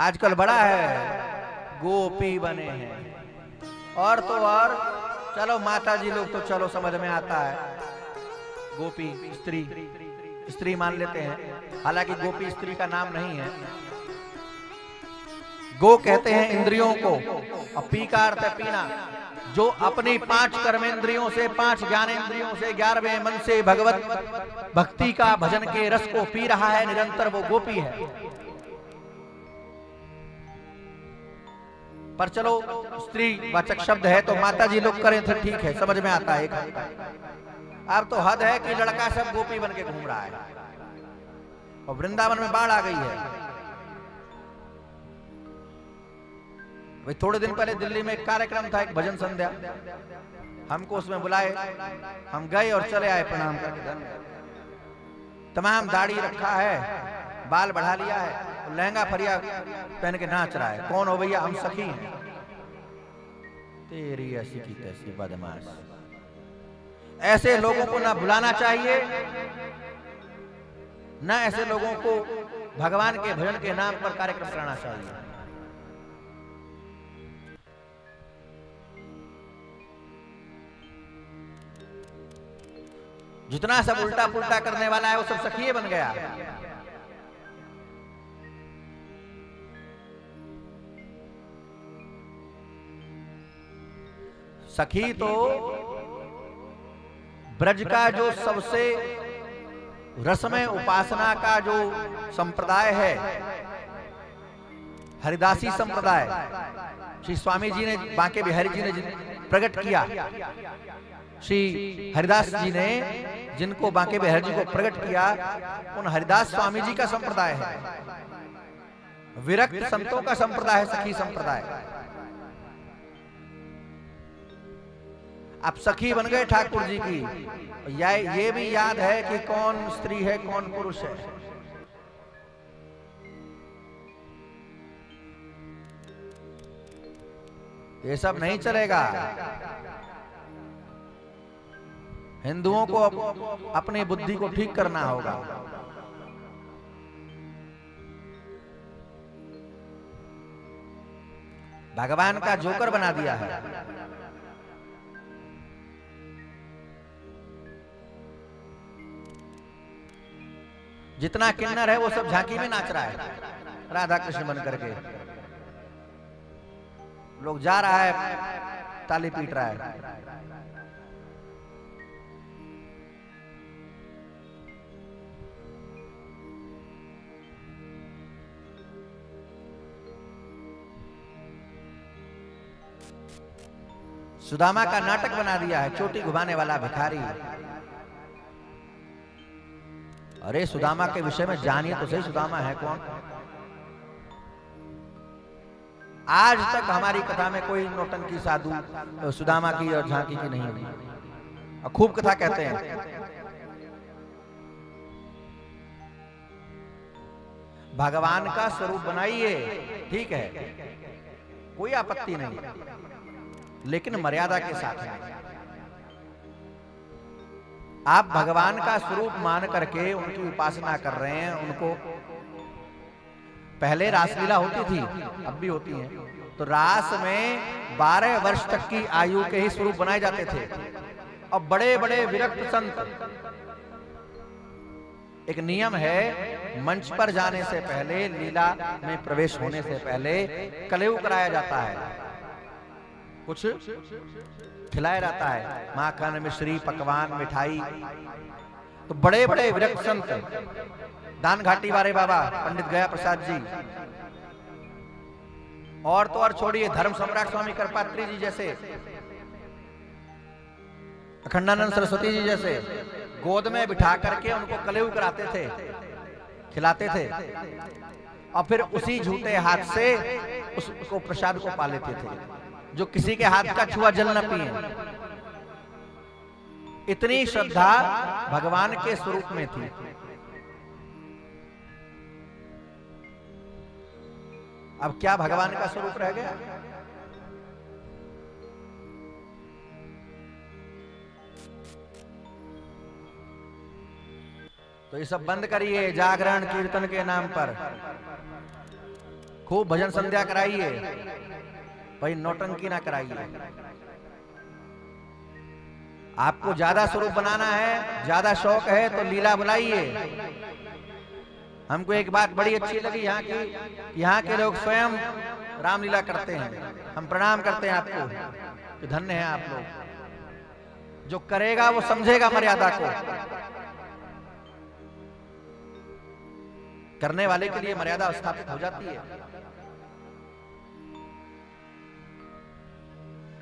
आजकल बड़ा है, गोपी बने हैं। और तो और चलो माता जी लोग तो चलो समझ में आता है, गोपी स्त्री स्त्री मान लेते हैं, हालांकि गोपी स्त्री का नाम नहीं है। गो कहते हैं इंद्रियों को, और पी का अर्थ है पीना। जो अपनी 5 कर्मेंद्रियों से, 5 ज्ञानेंद्रियों से, 11वें मन से भगवत भक्ति का, भजन के रस को पी रहा है निरंतर, वो गोपी है। पर चलो स्त्री वाचक शब्द है तो माता जी लोग करें तो ठीक है, समझ में आता है। अब तो हद है कि लड़का सब गोपी बन के घूम रहा है, और वृंदावन में बाढ़ आ गई है। भाई थोड़े दिन पहले दिल्ली में एक कार्यक्रम था, एक भजन संध्या, हमको उसमें बुलाए, हम गए और चले आए प्रणाम करके। तमाम दाढ़ी रखा है, बाल बढ़ा लिया है, लहंगा फरिया पहन के नाच रहा है। कौन हो भैया? हम सखी हैं। तेरी ऐसी की तैसी बदमाश। ऐसे लोगों को ना बुलाना चाहिए, ना ऐसे लोगों को भगवान के भजन के नाम पर कार्यक्रम कराना चाहिए। जितना सब उल्टा पुल्टा करने वाला है वो सब सखिए बन गया। सखी तो ब्रज का जो सबसे रसमय उपासना का जो संप्रदाय है, हरिदासी संप्रदाय, श्री स्वामी जी ने, बांके बिहारी जी ने प्रकट किया, श्री हरिदास जी ने जिनको बांके बिहारी जी को प्रकट किया, उन हरिदास स्वामी जी का संप्रदाय है, विरक्त संतों का संप्रदाय है, सखी संप्रदाय। अब सखी बन गए ठाकुर जी की, ये भी याद है कि कौन स्त्री है कौन पुरुष है। ये सब नहीं चलेगा। हिंदुओं को अपनी बुद्धि को ठीक करना होगा। भगवान का जोकर बना दिया है। जितना किन्नर है वो सब झांकी में नाच रहा है, राधा कृष्ण बन करके। लोग जा रहा है, ताली पीट रहा है। सुदामा का नाटक बना दिया है, चोटी घुमाने वाला भिखारी। अरे सुदामा के विषय में जानिए तो सही, सुदामा है कौन? आज तक हमारी कथा में कोई नौटंकी साधु सुदामा की और झांकी की नहीं हुई, और खूब कथा कहते हैं। भगवान का स्वरूप बनाइए, ठीक है, कोई आपत्ति नहीं, लेकिन मर्यादा के साथ है। आप भगवान का स्वरूप मान करके उनकी उपासना कर रहे हैं, उनको पहले रासलीला होती थी, अब भी होती है, तो रास में 12 वर्ष तक की आयु के ही स्वरूप बनाए जाते थे। और बड़े बड़े विरक्त संत, एक नियम है, मंच पर जाने से पहले, लीला में प्रवेश होने से पहले कलेऊ कराया जाता है, कुछ खिलाया जाता है, माखन मिश्री पकवान मिठाई। तो बड़े बड़े विरक्त संत, दान घाटी वाले बाबा पंडित गया प्रसाद जी, और तो और छोड़िए, धर्म सम्राट स्वामी करपात्री जी जैसे, अखंडानंद सरस्वती जी जैसे, गोद में बिठा करके उनको कलेऊ कराते थे, खिलाते थे, और फिर उसी झूठे हाथ से उसको प्रसाद को पा लेते थे, जो किसी के हाथ का छुआ जल न पिए। इतनी श्रद्धा भगवान के स्वरूप में थी। अब क्या भगवान का स्वरूप रह गया? तो ये सब बंद करिए, जागरण कीर्तन के नाम पर खूब भजन संध्या कराइए, भाई नौटंकी ना कराइए। आपको ज्यादा स्वरूप बनाना है, ज्यादा शौक है तो लीला बुलाइए। हमको एक बात बड़ी अच्छी लगी यहाँ की, यहाँ के लोग स्वयं रामलीला करते हैं। हम प्रणाम करते हैं आपको कि धन्य है आप लोग। जो करेगा वो समझेगा मर्यादा को, करने वाले के लिए मर्यादा स्थापित हो जाती है।